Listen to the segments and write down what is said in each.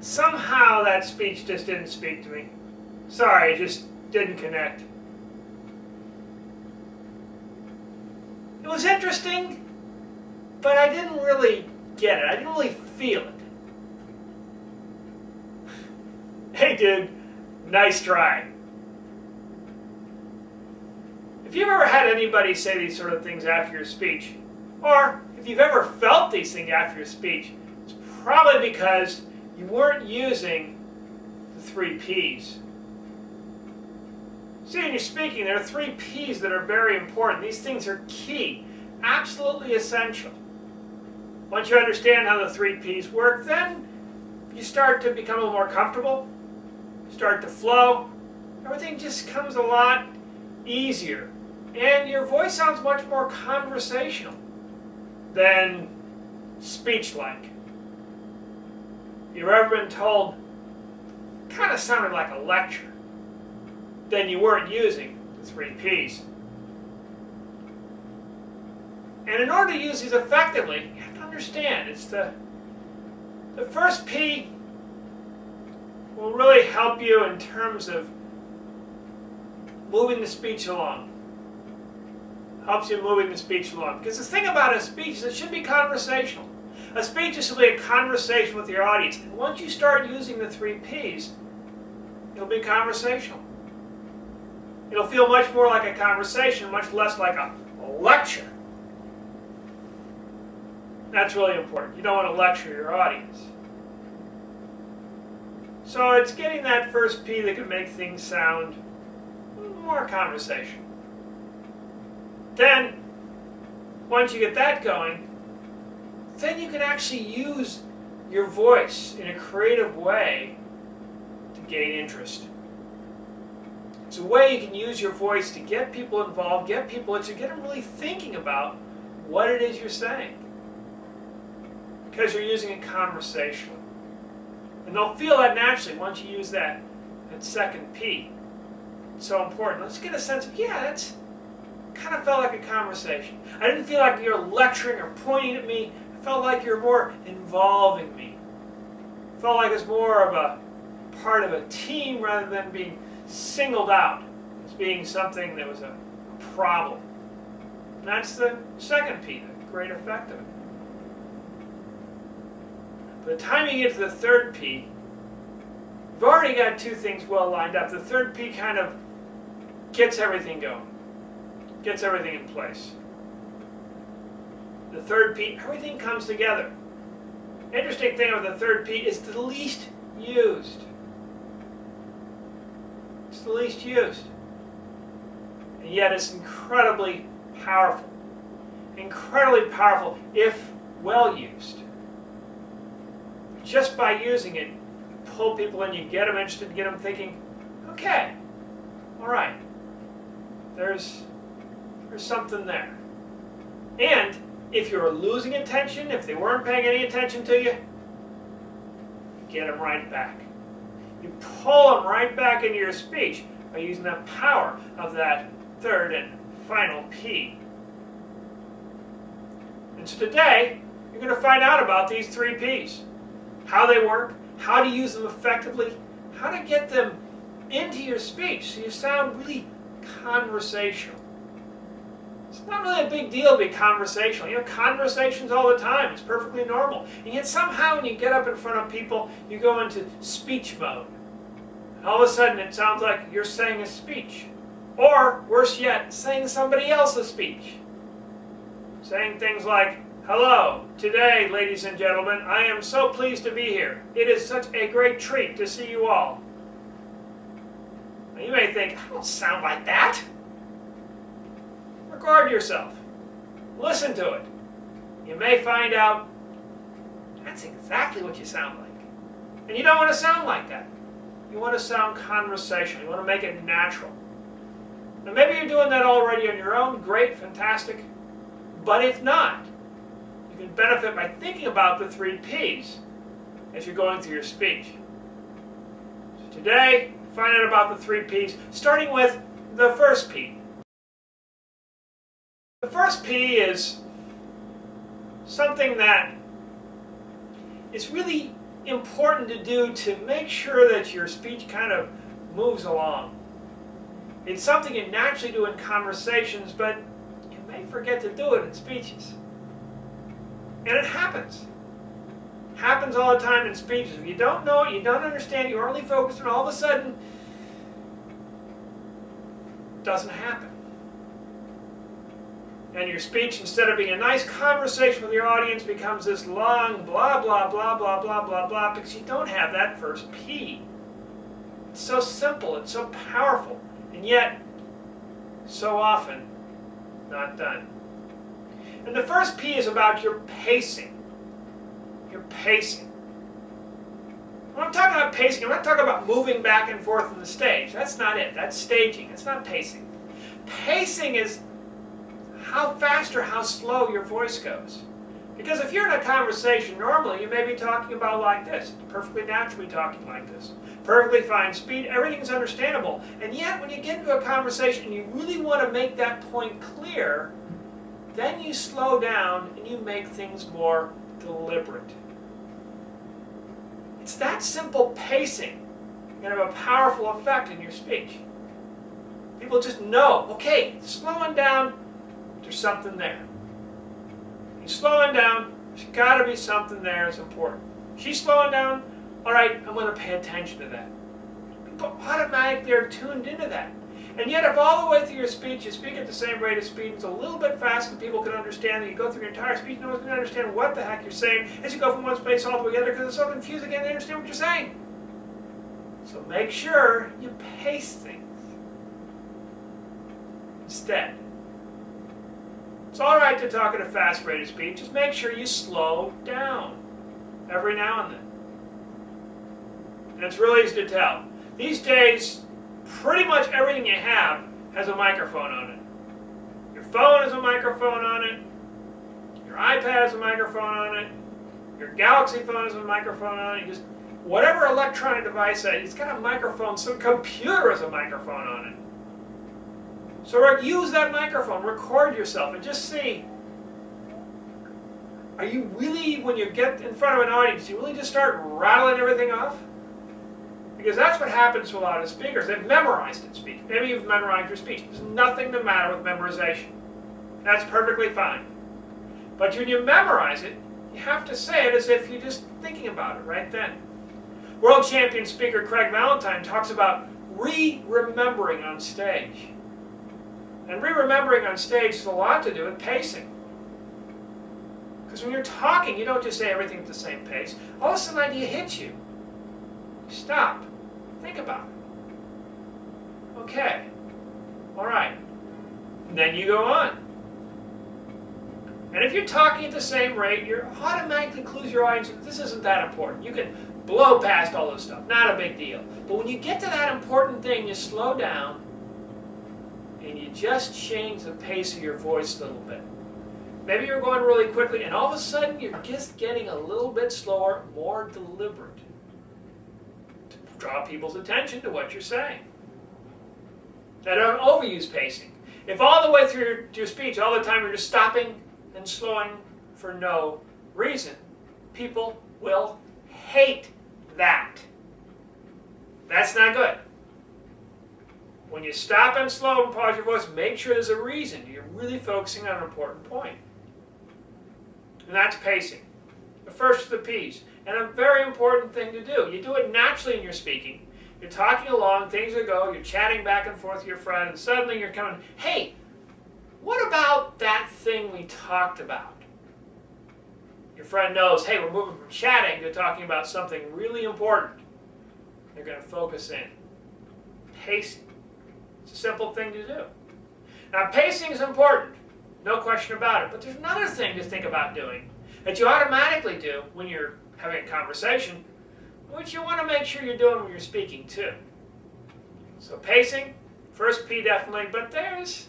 somehow that speech just didn't speak to me. Sorry, it just didn't connect. It was interesting, but I didn't really get it. I didn't really feel it. Hey dude, nice try. If you've ever had anybody say these sort of things after your speech, or if you've ever felt these things after your speech, it's probably because you weren't using the 3 Ps. See, when you're speaking, there are 3 Ps that are very important. These things are key, absolutely essential. Once you understand how the 3 Ps work, then you start to become a little more comfortable, start to flow. Everything just comes a lot easier. And your voice sounds much more conversational than speech-like. You've ever been told, kind of sounded like a lecture, then you weren't using the 3 Ps. And in order to use these effectively, you have to understand, it's the first P will really help you in terms of moving the speech along. Helps you moving the speech along. Because the thing about a speech is it should be conversational. A speech is simply a conversation with your audience. And once you start using the 3 Ps, it'll be conversational. It'll feel much more like a conversation, much less like a lecture. That's really important. You don't want to lecture your audience. So it's getting that first P that can make things sound more conversational. Then, once you get that going, then you can actually use your voice in a creative way to gain interest. It's a way you can use your voice to get people involved, get people into, get them really thinking about what it is you're saying. Because you're using it conversationally. And they'll feel that naturally once you use that second P. It's so important. Let's get a sense of, yeah, that's kind of felt like a conversation. I didn't feel like you're lecturing or pointing at me. I felt like you're more involving me. I felt like it's more of a part of a team rather than being singled out as being something that was a problem. And that's the second P, the great effect of it. By the time you get to the third P, you've already got 2 things well lined up. The third P kind of gets everything going, gets everything in place. The third P, everything comes together. Interesting thing about the third P is the least used. It's the least used. And yet it's incredibly powerful. Incredibly powerful if well used. Just by using it, you pull people in, you get them interested, you get them thinking, okay, all right, there's something there. And if you're losing attention, if they weren't paying any attention to you, you get them right back. You pull them right back into your speech by using the power of that third and final P. And so today, you're going to find out about these 3 Ps. How they work, how to use them effectively, how to get them into your speech so you sound really conversational. It's not really a big deal to be conversational. You know, conversations all the time. It's perfectly normal. And yet somehow when you get up in front of people, you go into speech mode. And all of a sudden it sounds like you're saying a speech. Or, worse yet, saying somebody else's speech. Saying things like, hello, today, ladies and gentlemen, I am so pleased to be here. It is such a great treat to see you all. Now you may think, I don't sound like that. Record yourself. Listen to it. You may find out that's exactly what you sound like. And you don't want to sound like that. You want to sound conversational. You want to make it natural. Now maybe you're doing that already on your own. Great, fantastic. But if not, you can benefit by thinking about the 3 Ps as you're going through your speech. So today, find out about the 3 Ps, starting with the first P. The first P is something that is really important to do to make sure that your speech kind of moves along. It's something you naturally do in conversations, but you may forget to do it in speeches. And it happens. It happens all the time in speeches. If you don't know it, you don't understand, you're only focused on, all of a sudden, it doesn't happen. And your speech, instead of being a nice conversation with your audience, becomes this long blah, blah, blah, blah, blah, blah, blah, because you don't have that first P. It's so simple, it's so powerful, and yet, so often, not done. And the first P is about your pacing. Your pacing. When I'm talking about pacing, I'm not talking about moving back and forth on the stage. That's not it. That's staging. It's not pacing. Pacing is how fast or how slow your voice goes. Because if you're in a conversation, normally you may be talking about like this. It's perfectly naturally talking like this. Perfectly fine speed, everything's understandable. And yet when you get into a conversation and you really want to make that point clear, then you slow down and you make things more deliberate. It's that simple pacing can have a powerful effect in your speech. People just know, okay, slowing down, there's something there. He's slowing down, there's got to be something there that's important. She's slowing down, all right, I'm going to pay attention to that. People automatically are tuned into that. And yet if all the way through your speech you speak at the same rate of speed, it's a little bit fast so people can understand that you go through your entire speech, no one's going to understand what the heck you're saying as you go from one space all the way to the other because it's so confusing, they can't understand what you're saying. So make sure you pace things. Instead, it's all right to talk at a fast rate of speed, just make sure you slow down every now and then. And it's really easy to tell. These days, pretty much everything you have has a microphone on it. Your phone has a microphone on it. Your iPad has a microphone on it. Your Galaxy phone has a microphone on it. Just whatever electronic device it's got a microphone. Some computer has a microphone on it. So use that microphone. Record yourself and just see. Are you really, when you get in front of an audience, you really just start rattling everything off? Because that's what happens to a lot of speakers. They've memorized it speaking. Maybe you've memorized your speech. There's nothing the matter with memorization. That's perfectly fine. But when you memorize it, you have to say it as if you're just thinking about it right then. World champion speaker Craig Valentine talks about re-remembering on stage. And re-remembering on stage has a lot to do with pacing. Because when you're talking, you don't just say everything at the same pace. All of a sudden, an idea hits you. Stop. Think about it. Okay. All right. And then you go on. And if you're talking at the same rate, you automatically clues your audience that this isn't that important. You can blow past all this stuff. Not a big deal. But when you get to that important thing, you slow down and you just change the pace of your voice a little bit. Maybe you're going really quickly and all of a sudden you're just getting a little bit slower, more deliberate to draw people's attention to what you're saying. Now don't overuse pacing. If all the way through your speech, all the time you're just stopping and slowing for no reason, people will hate that. That's not good. When you stop and slow and pause your voice, make sure there's a reason. You're really focusing on an important point. And that's pacing. The first of the P's. And a very important thing to do. You do it naturally in your speaking. You're talking along, things will go, you're chatting back and forth with your friend, and suddenly you're coming, hey, what about that thing we talked about? Your friend knows, hey, we're moving from chatting to talking about something really important. They're going to focus in. Pacing. It's a simple thing to do. Now, pacing is important, no question about it. But there's another thing to think about doing that you automatically do when you're having a conversation, which you want to make sure you're doing when you're speaking too. So pacing, first P definitely, but there's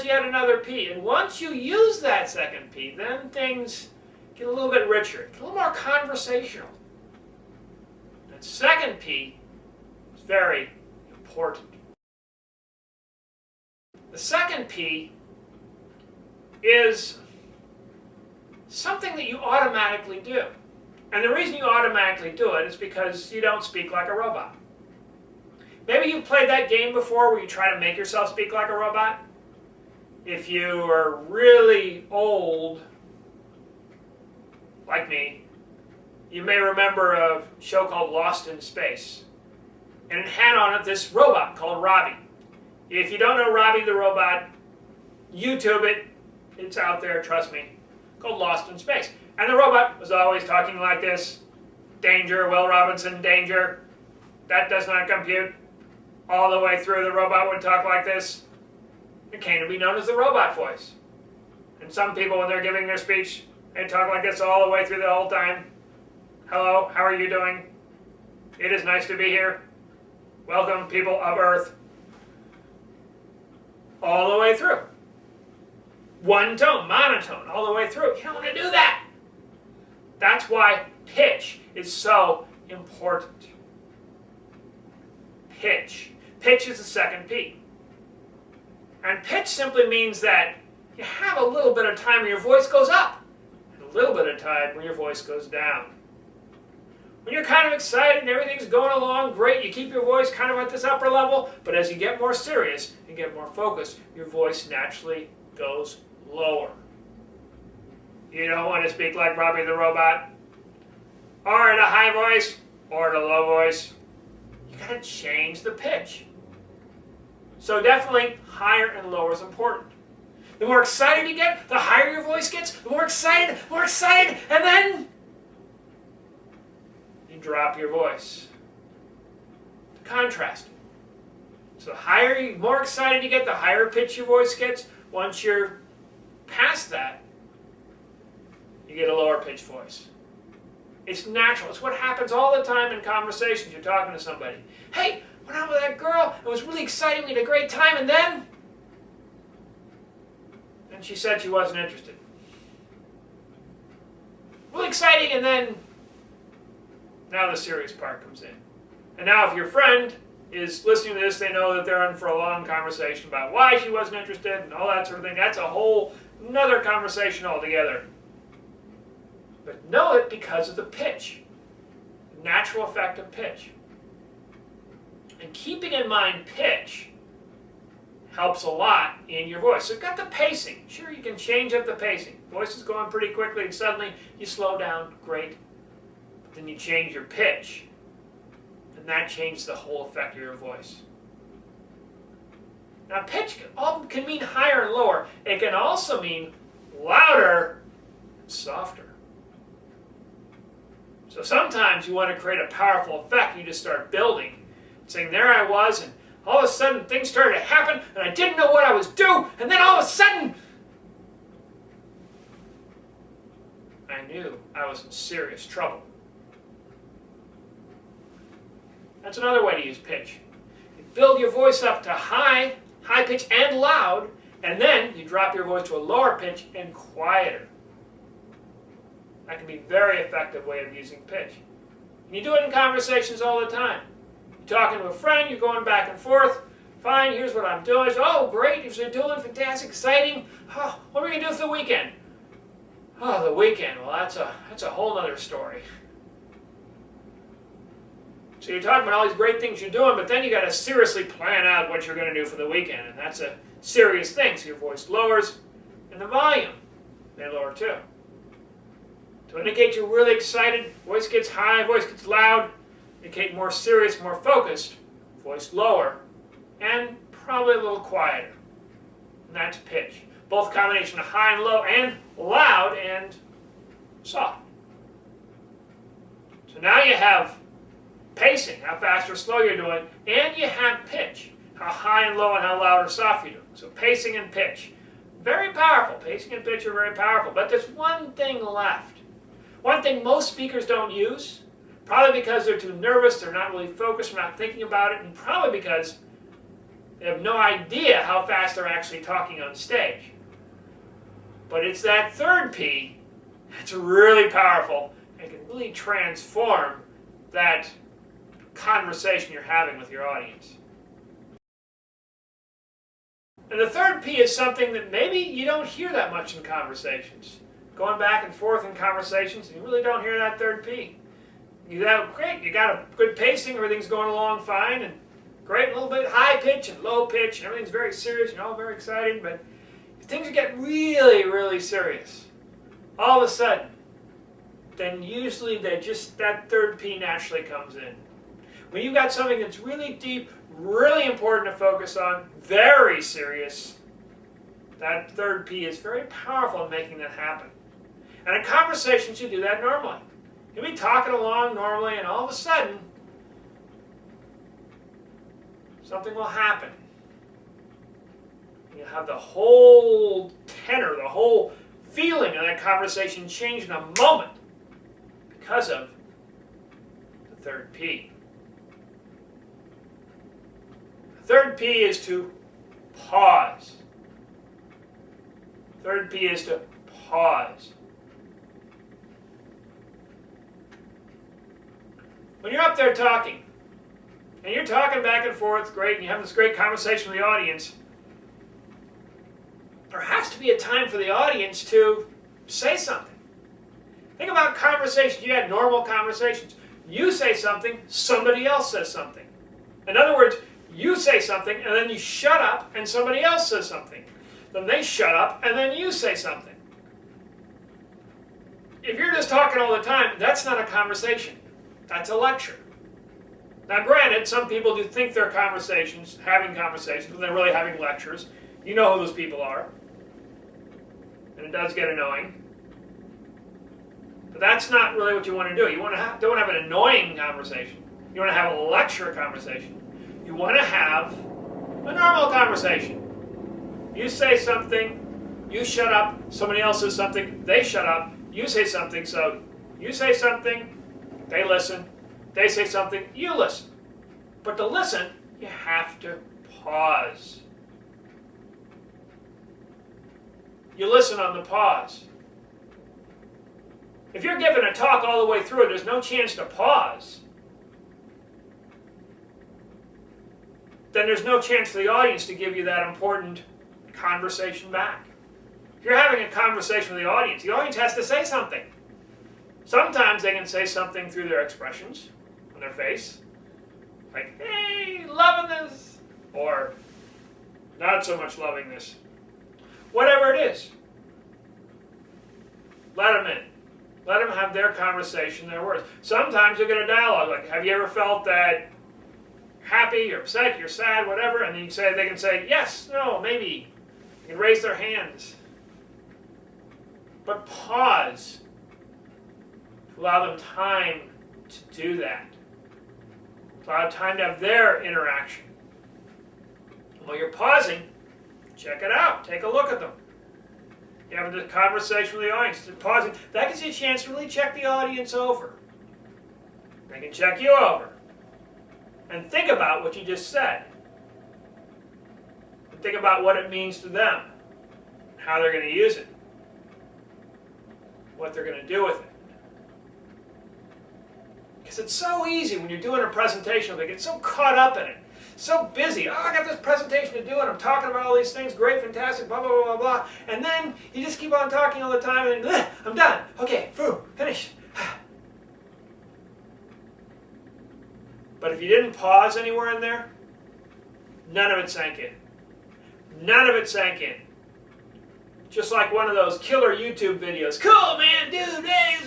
yet another P. And once you use that second P, then things get a little bit richer, a little more conversational. That second P is very important. The second P is something that you automatically do. And the reason you automatically do it is because you don't speak like a robot. Maybe you've played that game before where you try to make yourself speak like a robot. If you are really old, like me, you may remember a show called Lost in Space. And it had on it this robot called Robbie. If you don't know Robbie the robot, YouTube it. It's out there, trust me. Called Lost in Space. And the robot was always talking like this. Danger, Will Robinson, danger. That does not compute. All the way through, the robot would talk like this. It came to be known as the robot voice. And some people, when they're giving their speech, they talk like this all the way through the whole time. Hello, how are you doing? It is nice to be here. Welcome, people of Earth. All the way through. One tone, monotone, all the way through. You don't want to do that. That's why pitch is so important. Pitch. Pitch is the second P. And pitch simply means that you have a little bit of time where your voice goes up, and a little bit of time where your voice goes down. When you're kind of excited and everything's going along great, you keep your voice kind of at this upper level, but as you get more serious and get more focused, your voice naturally goes lower. You don't want to speak like Robbie the robot, or in a high voice, or in a low voice. You got to change the pitch. So definitely higher and lower is important. The more excited you get, the higher your voice gets, the more excited, and then you drop your voice. Contrast. So the more excited you get, the higher pitch your voice gets. Once you're past that, you get a lower pitched voice. It's natural. It's what happens all the time in conversations. You're talking to somebody. Hey, went out with that girl. It was really exciting. We had a great time. And then she said she wasn't interested. Really exciting. And then now the serious part comes in. And now if your friend is listening to this, they know that they're in for a long conversation about why she wasn't interested and all that sort of thing. That's a whole another conversation altogether. But know it because of the pitch. Natural effect of pitch. And keeping in mind pitch helps a lot in your voice. So you've got the pacing. Sure, you can change up the pacing. Voice is going pretty quickly and suddenly you slow down. Great. But then you change your pitch. And that changes the whole effect of your voice. Now pitch can mean higher and lower. It can also mean louder and softer. So sometimes you want to create a powerful effect. You just start building. Saying, there I was, and all of a sudden things started to happen, and I didn't know what I was doing, and then all of a sudden, I knew I was in serious trouble. That's another way to use pitch. You build your voice up to high pitch and loud, and then you drop your voice to a lower pitch and quieter. That can be a very effective way of using pitch. And you do it in conversations all the time. You're talking to a friend, you're going back and forth. Fine, here's what I'm doing. Oh, great, if you're doing fantastic, exciting. Oh, what are we going to do for the weekend? Oh, the weekend. Well, that's a whole other story. So you're talking about all these great things you're doing, but then you got to seriously plan out what you're going to do for the weekend, and that's a serious thing. So your voice lowers, and the volume may lower too. To indicate you're really excited, voice gets high, voice gets loud. Indicate more serious, more focused, voice lower, and probably a little quieter. And that's pitch. Both combination of high and low, and loud and soft. So now you have pacing, how fast or slow you're doing, and you have pitch, how high and low and how loud or soft you're doing. So pacing and pitch. Very powerful. Pacing and pitch are very powerful. But there's one thing left. One thing most speakers don't use, probably because they're too nervous, they're not really focused, they're not thinking about it, and probably because they have no idea how fast they're actually talking on stage. But it's that third P that's really powerful and can really transform that conversation you're having with your audience. And the third P is something that maybe you don't hear that much in conversations. going back and forth in conversations, and you really don't hear that third P. You got great, you got a good pacing, everything's going along fine, and great, a little bit high pitch and low pitch, and everything's very serious, and all very exciting, but if things get really, really serious, all of a sudden, then usually that third P naturally comes in. When you've got something that's really deep, really important to focus on, very serious, that third P is very powerful in making that happen. And in conversations, you do that normally. You'll be talking along normally, and all of a sudden, something will happen. You'll have the whole tenor, the whole feeling of that conversation change in a moment because of the third P. The third P is to pause. Third P is to pause. When you're up there talking, and you're talking back and forth, great, and you have this great conversation with the audience, there has to be a time for the audience to say something. Think about conversations. You had normal conversations. You say something, somebody else says something. In other words, you say something, and then you shut up, and somebody else says something. Then they shut up, and then you say something. If you're just talking all the time, that's not a conversation. That's a lecture. Now granted, some people do think they're having conversations, but they're really having lectures. You know who those people are. And it does get annoying. But that's not really what you want to do. You don't want to have an annoying conversation. You want to have a lecture conversation. You want to have a normal conversation. You say something, you shut up, somebody else says something, they shut up, you say something, so you say something, they listen, they say something, you listen. But to listen, you have to pause. You listen on the pause. If you're giving a talk all the way through and there's no chance to pause, then there's no chance for the audience to give you that important conversation back. If you're having a conversation with the audience has to say something. Sometimes they can say something through their expressions on their face, like, hey, loving this, or not so much loving this. Whatever it is, let them in. Let them have their conversation, their words. Sometimes you'll get a dialogue, like, have you ever felt that happy, you're upset, you're sad, whatever, and then they can say, yes, no, maybe. They can raise their hands. But pause. Allow them time to do that. Allow time to have their interaction. And while you're pausing, check it out. Take a look at them. You have a conversation with the audience. Pausing. That gives you a chance to really check the audience over. They can check you over. And think about what you just said. And think about what it means to them. How they're going to use it. What they're going to do with it. Because it's so easy when you're doing a presentation, they get so caught up in it, so busy. Oh, I got this presentation to do, and I'm talking about all these things, great, fantastic, blah, blah, blah, blah, blah. And then you just keep on talking all the time, and then, I'm done. Okay, finished. But if you didn't pause anywhere in there, none of it sank in. None of it sank in. Just like one of those killer YouTube videos. Cool, man, dude, hey,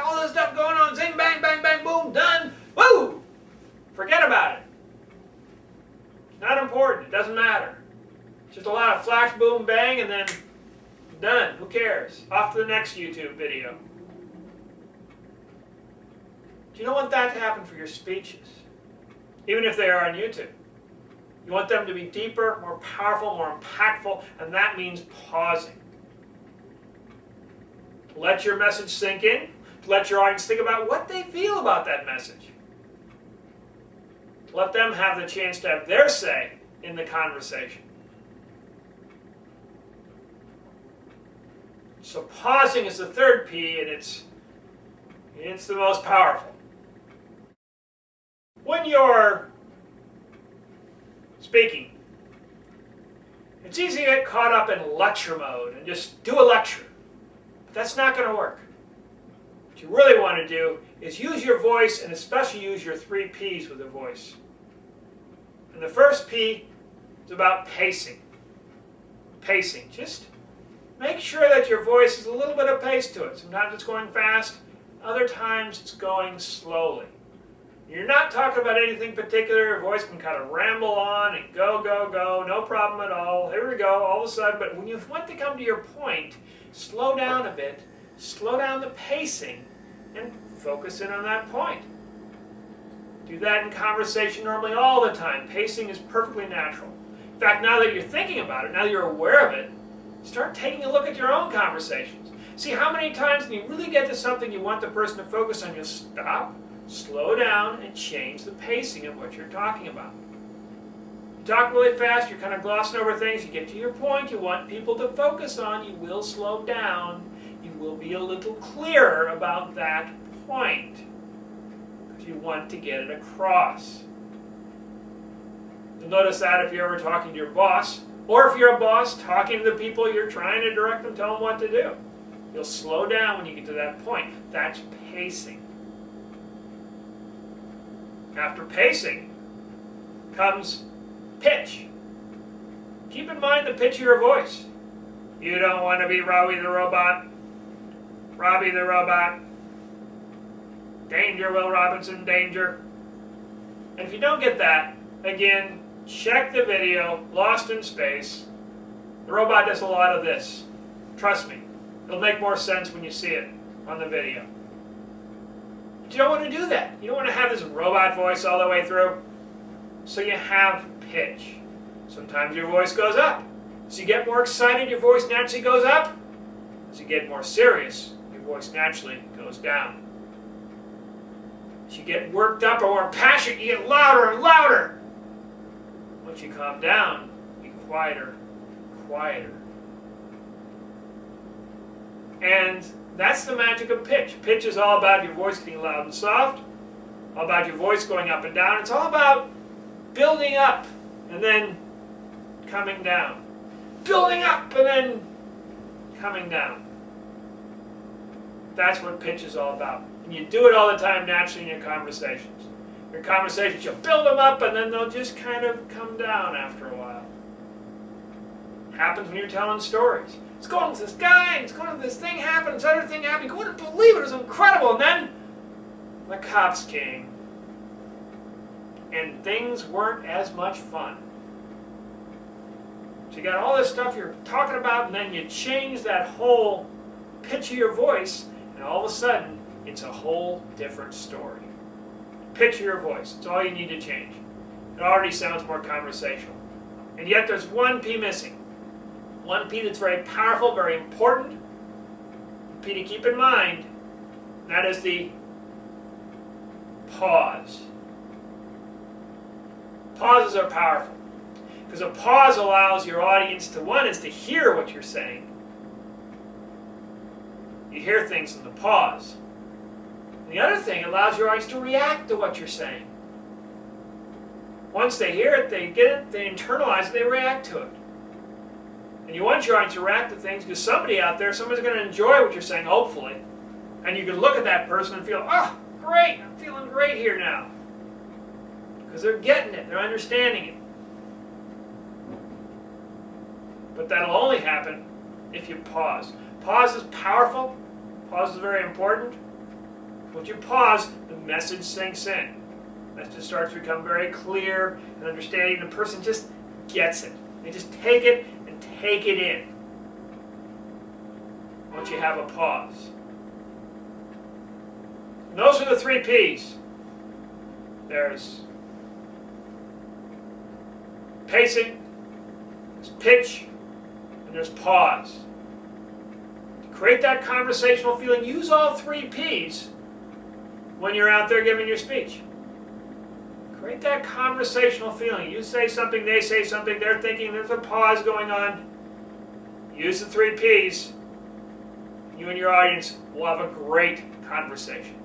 all this stuff going on. Zing, bang, bang, bang, boom, done. Woo! Forget about it. Not important. It doesn't matter. Just a lot of flash, boom, bang, and then done. Who cares? Off to the next YouTube video. Do you don't want that to happen for your speeches? Even if they are on YouTube. You want them to be deeper, more powerful, more impactful, and that means pausing. Let your message sink in. Let your audience think about what they feel about that message. Let them have the chance to have their say in the conversation. So pausing is the third P, and it's the most powerful. When you're speaking, it's easy to get caught up in lecture mode and just do a lecture. That's not going to work. What you really want to do is use your voice, and especially use your 3 P's with the voice. And the first P is about pacing. Pacing. Just make sure that your voice has a little bit of pace to it. Sometimes it's going fast, other times it's going slowly. You're not talking about anything particular. Your voice can kind of ramble on and go, go, go, no problem at all. Here we go, all of a sudden. But when you want to come to your point, slow down a bit, slow down the pacing, and focus in on that point. Do that in conversation normally all the time. Pacing is perfectly natural. In fact, now that you're thinking about it, now that you're aware of it, start taking a look at your own conversations. See how many times when you really get to something you want the person to focus on, you'll stop, slow down, and change the pacing of what you're talking about. You talk really fast, you're kind of glossing over things, you get to your point you want people to focus on, you will slow down, you will be a little clearer about that point. You want to get it across. You'll notice that if you're ever talking to your boss, or if you're a boss talking to the people you're trying to direct them, tell them what to do. You'll slow down when you get to that point. That's pacing. After pacing comes pitch. Keep in mind the pitch of your voice. You don't want to be Robbie the Robot. Robbie the Robot. Danger, Will Robinson, danger. And if you don't get that, again, check the video, Lost in Space. The robot does a lot of this. Trust me, it'll make more sense when you see it on the video. But you don't want to do that. You don't want to have this robot voice all the way through. So you have pitch. Sometimes your voice goes up. As you get more excited, your voice naturally goes up. As you get more serious, your voice naturally goes down. As you get worked up or more passionate, you get louder and louder. Once you calm down, you get quieter, quieter. And that's the magic of pitch. Pitch is all about your voice getting loud and soft, all about your voice going up and down. It's all about building up and then coming down. Building up and then coming down. That's what pitch is all about. And you do it all the time naturally in your conversations. Your conversations, you'll build them up and then they'll just kind of come down after a while. It happens when you're telling stories. It's going with this guy, and it's going with this thing happened, this other thing happened. You wouldn't believe it, it was incredible. And then the cops came. And things weren't as much fun. So you got all this stuff you're talking about, and then you change that whole pitch of your voice, and all of a sudden, it's a whole different story. Pitch of your voice. It's all you need to change. It already sounds more conversational. And yet there's one P missing. One P that's very powerful, very important. P to keep in mind. And that is the pause. Pauses are powerful. Because a pause allows your audience to, one, is to hear what you're saying. You hear things in the pause. And the other thing, it allows your audience to react to what you're saying. Once they hear it, they get it, they internalize it, they react to it. And you want your audience to react to things because somebody out there, somebody's going to enjoy what you're saying, hopefully. And you can look at that person and feel, oh, great, I'm feeling great here now. Because they're getting it, they're understanding it. But that'll only happen if you pause. Pause is powerful. Pause is very important. Once you pause, the message sinks in. The message starts to become very clear and understanding. The person just gets it. They just take it and take it in. Once you have a pause. And those are the 3 P's. There's pacing, there's pitch, and there's pause. To create that conversational feeling, use all 3 P's when you're out there giving your speech. Create that conversational feeling. You say something, they say something, they're thinking, there's a pause going on. Use the 3 P's. You and your audience will have a great conversation.